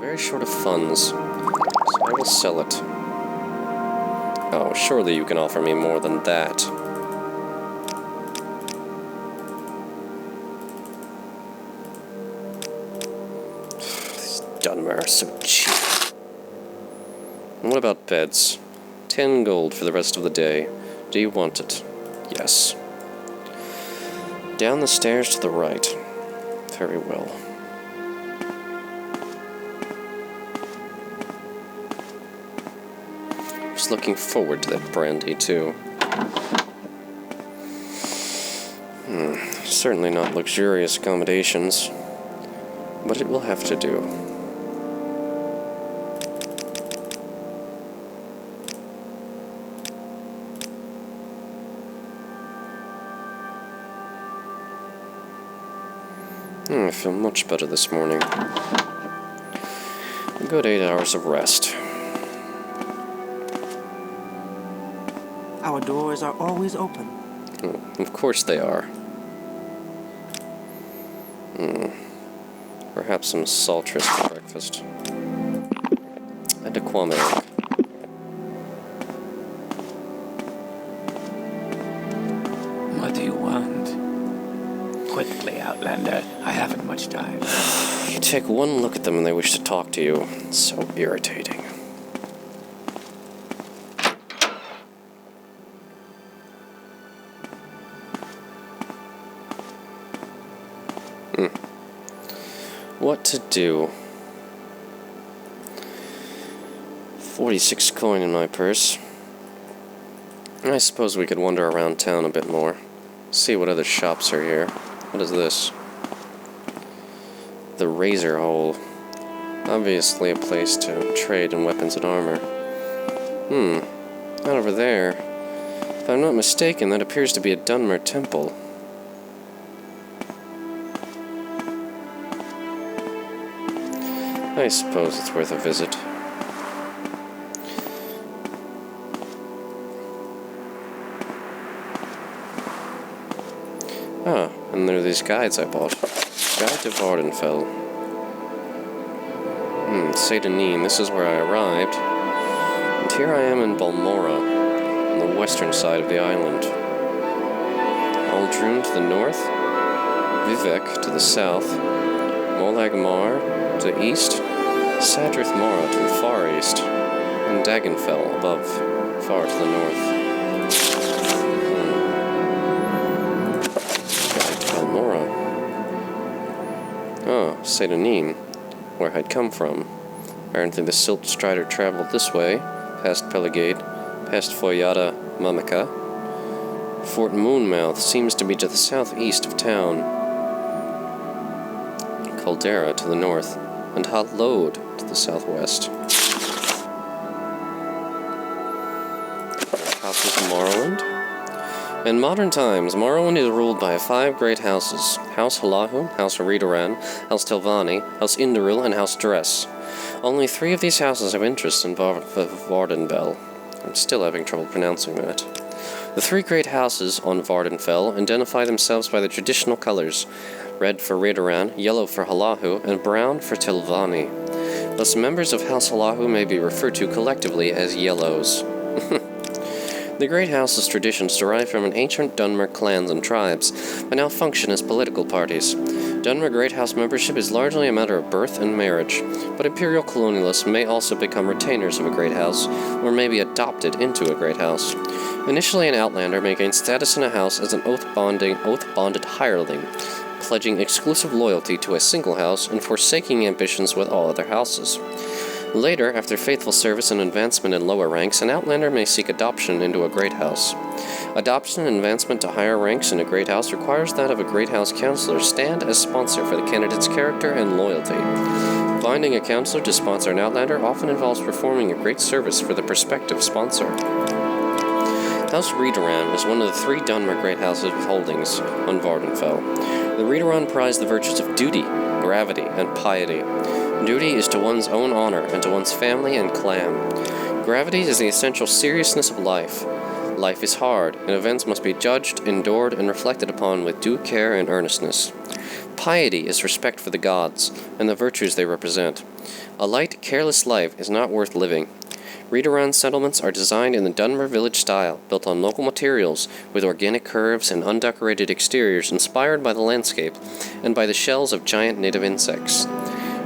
very short of funds, so I will sell it. Oh, surely you can offer me more than that. These Dunmer are so cheap. And what about beds? 10 gold for the rest of the day. Do you want it? Yes. Down the stairs to the right. Very well. I was looking forward to that brandy, too. Certainly not luxurious accommodations, but it will have to do. I feel much better this morning. A good 8 hours of rest. Our doors are always open. Oh, of course they are. Perhaps some saltris for breakfast. And a kwame. What do you want? Quickly, Outlander. I haven't much time. You take one look at them and they wish to talk to you. It's so irritating. What to do? 46 coin in my purse. I suppose we could wander around town a bit more. See what other shops are here. What is this? The Razor Hole. Obviously a place to trade in weapons and armor. Not over there. If I'm not mistaken, that appears to be a Dunmer temple. I suppose it's worth a visit. Ah, and there are these guides I bought. Guide to Vardenfell. Sadrith, this is where I arrived. And here I am in Balmora, on the western side of the island. Aldrun to the north, Vivek to the south, Magicka to the east, Sadrith Mora to the far east, and Dagenfell above, far to the north. Guide to Balmora. Oh, Sadrith, where I'd come from. Apparently the Silt Strider traveled this way, past Pelagade, past Foyada Mamika. Fort Moonmouth seems to be to the southeast of town. Caldera to the north, and Halode to the southwest. Great Houses of Morrowind. In modern times, Morrowind is ruled by 5 great houses: House Halahu, House Redoran, House Telvanni, House Indoril, and House Dress. Only 3 of these houses have interest in Vardenfell. I'm still having trouble pronouncing that. The 3 great houses on Vardenfell identify themselves by the traditional colors: red for Redoran, yellow for Halahu, and brown for Telvanni. Thus, members of House Halahu may be referred to collectively as Yellows. The Great House's traditions derive from an ancient Dunmer clans and tribes, but now function as political parties. Dunmer Great House membership is largely a matter of birth and marriage, but imperial colonialists may also become retainers of a Great House, or may be adopted into a Great House. Initially, an Outlander may gain status in a house as an oath-bonded hireling, pledging exclusive loyalty to a single house and forsaking ambitions with all other houses. Later, after faithful service and advancement in lower ranks, an Outlander may seek adoption into a Great House. Adoption and advancement to higher ranks in a Great House requires that of a Great House counselor stand as sponsor for the candidate's character and loyalty. Finding a counselor to sponsor an Outlander often involves performing a great service for the prospective sponsor. House Redoran is one of the 3 Dunmer Great Houses with holdings on Vardenfell. The Redoran prize the virtues of duty, gravity, and piety. Duty is to one's own honor and to one's family and clan. Gravity is the essential seriousness of life. Life is hard, and events must be judged, endured, and reflected upon with due care and earnestness. Piety is respect for the gods and the virtues they represent. A light, careless life is not worth living. Reed-around settlements are designed in the Dunmer village style, built on local materials, with organic curves and undecorated exteriors inspired by the landscape and by the shells of giant native insects.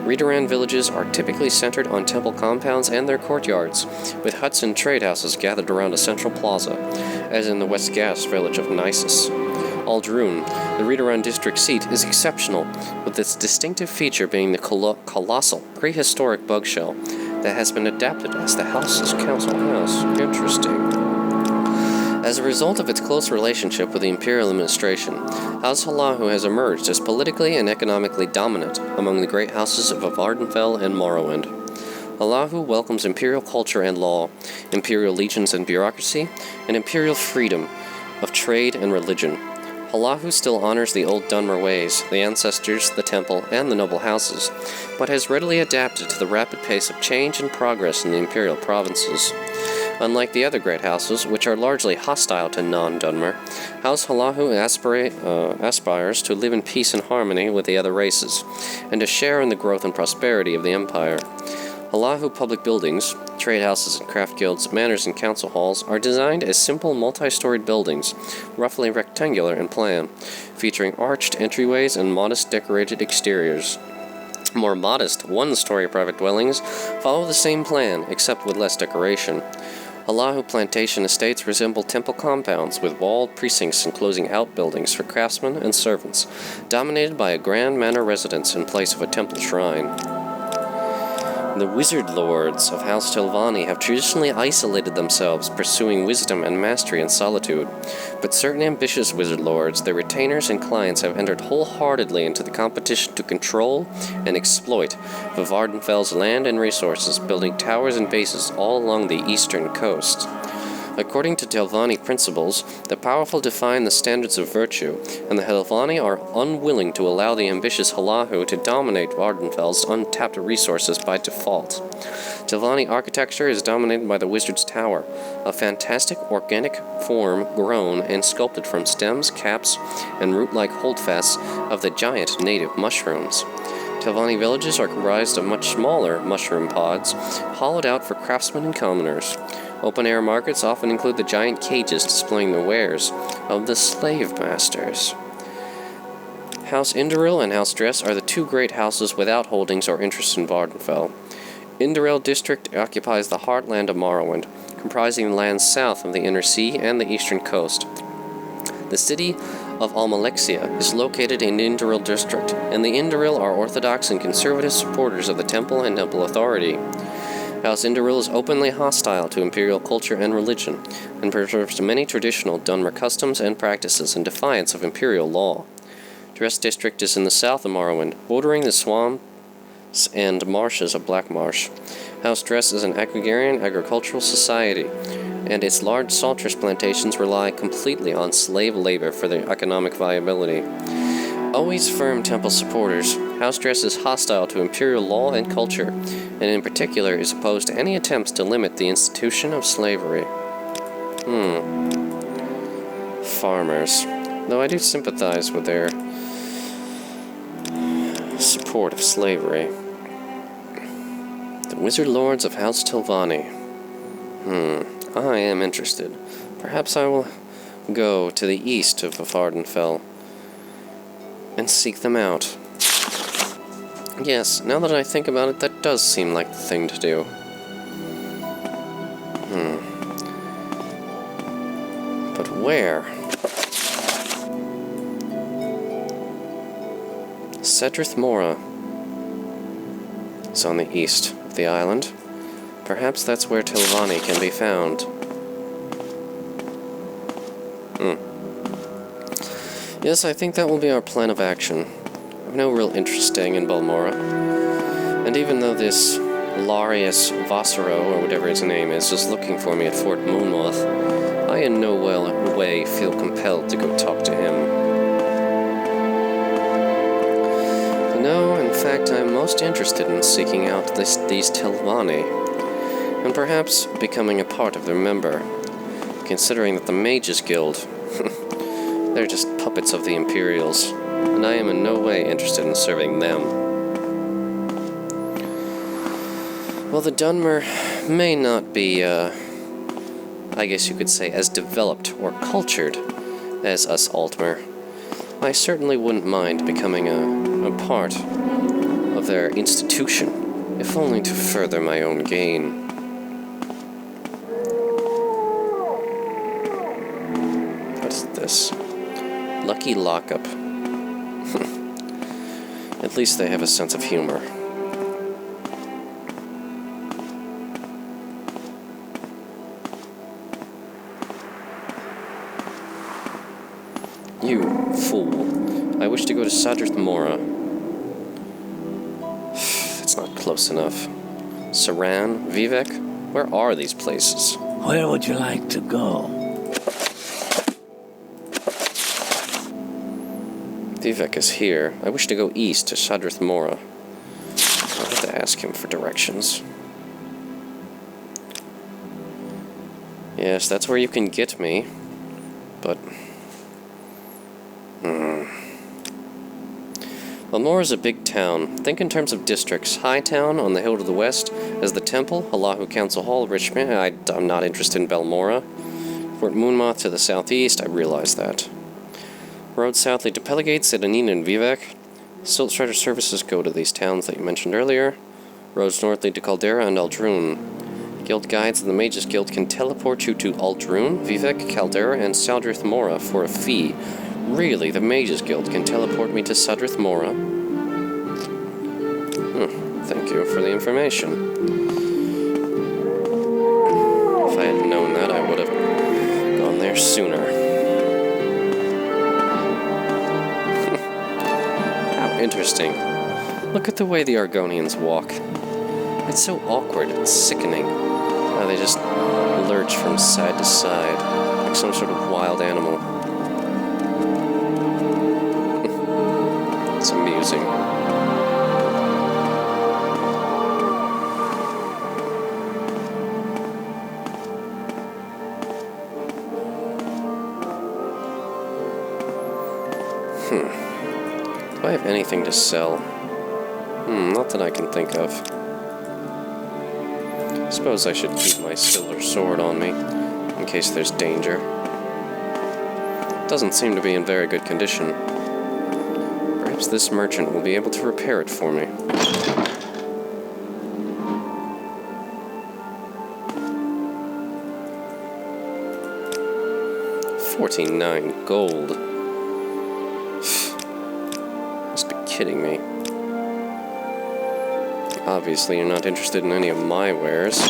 Reed-around villages are typically centered on temple compounds and their courtyards, with huts and trade houses gathered around a central plaza, as in the West Gas village of Nisus. Aldrun, the Reed-around district seat, is exceptional, with its distinctive feature being the colossal, prehistoric bug shell that has been adapted as the house's council house. Interesting. As a result of its close relationship with the Imperial administration, House Halahu has emerged as politically and economically dominant among the Great Houses of Vardenfell and Morrowind. Halahu welcomes Imperial culture and law, Imperial legions and bureaucracy, and Imperial freedom of trade and religion. Halahu still honors the old Dunmer ways, the ancestors, the temple, and the noble houses, but has readily adapted to the rapid pace of change and progress in the Imperial provinces. Unlike the other great houses, which are largely hostile to non-Dunmer, House Halahu aspires to live in peace and harmony with the other races, and to share in the growth and prosperity of the Empire. Halahu public buildings, trade houses and craft guilds, manors and council halls are designed as simple multi-storied buildings, roughly rectangular in plan, featuring arched entryways and modest decorated exteriors. More modest, one-story private dwellings follow the same plan, except with less decoration. Halahu plantation estates resemble temple compounds with walled precincts enclosing outbuildings for craftsmen and servants, dominated by a grand manor residence in place of a temple shrine. The wizard lords of House Telvanni have traditionally isolated themselves, pursuing wisdom and mastery in solitude. But certain ambitious wizard lords, their retainers and clients, have entered wholeheartedly into the competition to control and exploit Vardenfell's land and resources, building towers and bases all along the eastern coast. According to Telvanni principles, the powerful define the standards of virtue, and the Telvanni are unwilling to allow the ambitious Halahu to dominate Vardenfell's untapped resources by default. Telvanni architecture is dominated by the Wizard's Tower, a fantastic organic form grown and sculpted from stems, caps, and root-like holdfasts of the giant native mushrooms. Telvanni villages are comprised of much smaller mushroom pods, hollowed out for craftsmen and commoners. Open-air markets often include the giant cages displaying the wares of the slave masters. House Indoril and House Dress are the two great houses without holdings or interest in Vardenfell. Indoril district occupies the heartland of Morrowind, comprising lands south of the Inner Sea and the eastern coast. The city of Almalexia is located in Indoril district, and the Indoril are orthodox and conservative supporters of the temple and temple authority. House Indoril is openly hostile to Imperial culture and religion, and preserves many traditional Dunmer customs and practices in defiance of Imperial law. Dress District is in the south of Morrowind, bordering the swamps and marshes of Black Marsh. House Dress is an agrarian agricultural society, and its large salters plantations rely completely on slave labor for their economic viability. Always firm temple supporters, House Dress is hostile to Imperial law and culture, and in particular is opposed to any attempts to limit the institution of slavery. Farmers. Though I do sympathize with their support of slavery. The Wizard Lords of House Telvanni. I am interested. Perhaps I will go to the east of Vardenfell and seek them out. Yes, now that I think about it, that does seem like the thing to do. But where? Sadrith Mora is on the east of the island. Perhaps that's where Telvanni can be found. Yes, I think that will be our plan of action. I have no real interest staying in Balmora. And even though this Larius Vossero, or whatever his name is looking for me at Fort Moonmoth, I in no way feel compelled to go talk to him. No, in fact, I'm most interested in seeking out these Telvanni, and perhaps becoming a part of their member, considering that the Mages Guild, they're just puppets of the Imperials. and I am in no way interested in serving them. While the Dunmer may not be, I guess you could say, as developed or cultured as us Altmer, I certainly wouldn't mind becoming a part of their institution, if only to further my own gain. What is this? Lucky lockup. At least they have a sense of humor. You fool. I wish to go to Sadrith Mora. It's not close enough. Saran, Vivek? Where are these places? Where would you like to go? Vivek is here. I wish to go east to Sadrith Mora. I'll have to ask him for directions. Yes, that's where you can get me. But... Balmora is a big town. Think in terms of districts. High Town on the hill to the west as the Temple, Allahu Council Hall, Richmond. I'm not interested in Balmora. Fort Moonmoth to the southeast, I realize that. Road south lead to Peligate, Sedanin, and Vivek. Silt Strider services go to these towns that you mentioned earlier. Roads north lead to Caldera and Aldrune. Guild guides of the Mages Guild can teleport you to Aldrune, Vivek, Caldera, and Sadrith Mora for a fee. Really, the Mages Guild can teleport me to Sadrith Mora? Thank you for the information. If I had known that, I would have gone there sooner. How interesting. Look at the way the Argonians walk. It's so awkward and sickening. How they just lurch from side to side, like some sort of wild animal. It's amusing. Do I have anything to sell? Not that I can think of. Suppose I should keep my silver sword on me, in case there's danger. Doesn't seem to be in very good condition. Perhaps this merchant will be able to repair it for me. $49 gold. Must be kidding me. Obviously, you're not interested in any of my wares.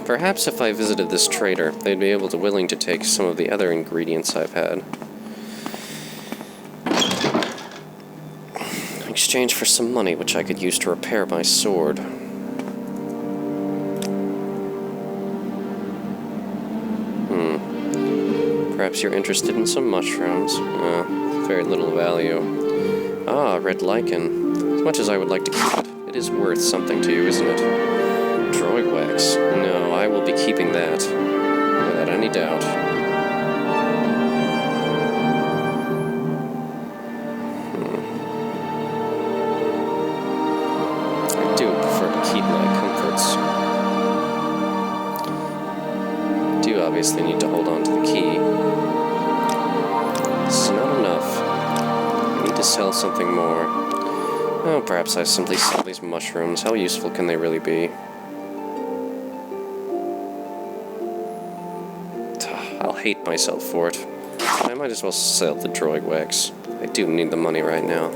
Perhaps if I visited this trader, they'd be willing to take some of the other ingredients I've had. In exchange for some money which I could use to repair my sword. Perhaps you're interested in some mushrooms. Very little value. Ah, red lichen. As much as I would like to keep it, it is worth something to you, isn't it? Droid wax. No, I will be keeping that. Without any doubt. I do prefer to keep my comforts. I do obviously need to hold on to the key. It's not enough. I need to sell something more. Oh, perhaps I simply sell these mushrooms. How useful can they really be? I'll hate myself for it. I might as well sell the droid wax. I do need the money right now.